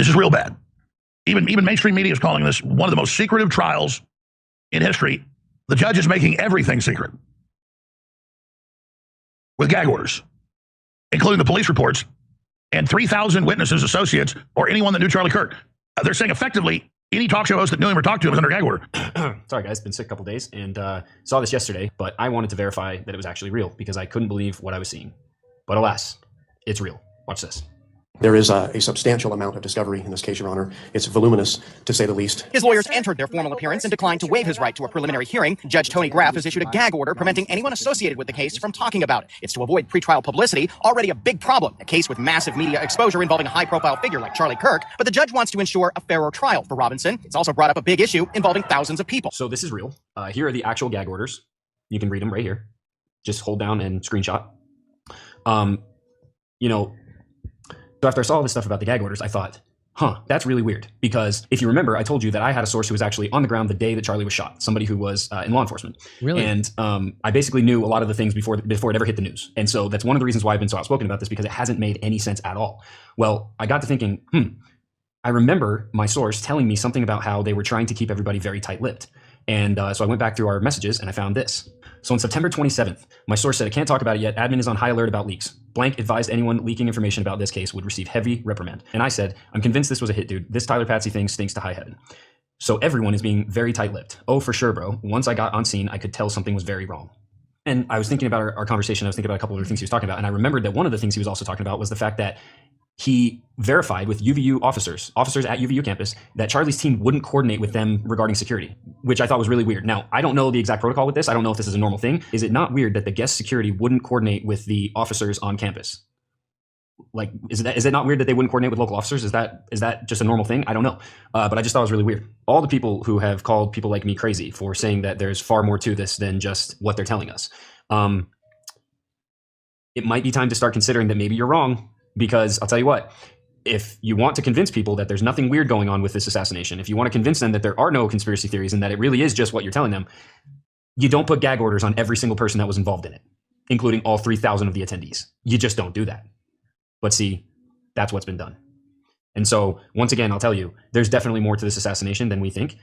This is real bad. Even mainstream media is calling this one of the most secretive trials in history. The judge is making everything secret with gag orders, including the police reports and 3,000 witnesses, associates, or anyone that knew Charlie Kirk. They're saying effectively any talk show host that knew him or talked to him was under gag order. Sorry, guys. Been sick a couple days and saw this yesterday, but I wanted to verify that it was actually real because I couldn't believe what I was seeing. But alas, it's real. Watch this. There is a substantial amount of discovery in this case, Your Honor. It's voluminous, to say the least. His lawyers entered their formal appearance and declined to waive his right to a preliminary hearing. Judge Tony Graff has issued a gag order preventing anyone associated with the case from talking about it. It's to avoid pretrial publicity, already a big problem, a case with massive media exposure involving a high-profile figure like Charlie Kirk, but the judge wants to ensure a fairer trial for Robinson. It's also brought up a big issue involving thousands of people. So this is real. Here are the actual gag orders. You can read them right here. Just hold down and screenshot. So after I saw all this stuff about the gag orders, I thought, that's really weird. Because if you remember, I told you that I had a source who was actually on the ground the day that Charlie was shot, somebody who was in law enforcement. Really? And I basically knew a lot of the things before it ever hit the news. And so that's one of the reasons why I've been so outspoken about this, because it hasn't made any sense at all. Well, I got to thinking, I remember my source telling me something about how they were trying to keep everybody very tight-lipped. And so I went back through our messages and I found this. So on September 27th, my source said, I can't talk about it yet. Admin is on high alert about leaks. Blank advised anyone leaking information about this case would receive heavy reprimand. And I said, I'm convinced this was a hit, dude. This Tyler Patsy thing stinks to high heaven. So everyone is being very tight-lipped. Oh, for sure, bro. Once I got on scene, I could tell something was very wrong. And I was thinking about our conversation. I was thinking about a couple of other things he was talking about. And I remembered that one of the things he was also talking about was the fact that he verified with UVU officers at UVU campus, that Charlie's team wouldn't coordinate with them regarding security, which I thought was really weird. Now, I don't know the exact protocol with this. I don't know if this is a normal thing. Is it not weird that the guest security wouldn't coordinate with the officers on campus? Like, is it not weird that they wouldn't coordinate with local officers? Is that just a normal thing? I don't know. But I just thought it was really weird. All the people who have called people like me crazy for saying that there's far more to this than just what they're telling us. It might be time to start considering that maybe you're wrong. Because I'll tell you what, if you want to convince people that there's nothing weird going on with this assassination, if you want to convince them that there are no conspiracy theories and that it really is just what you're telling them, you don't put gag orders on every single person that was involved in it, including all 3,000 of the attendees. You just don't do that. But see, that's what's been done. And so, once again, I'll tell you, there's definitely more to this assassination than we think.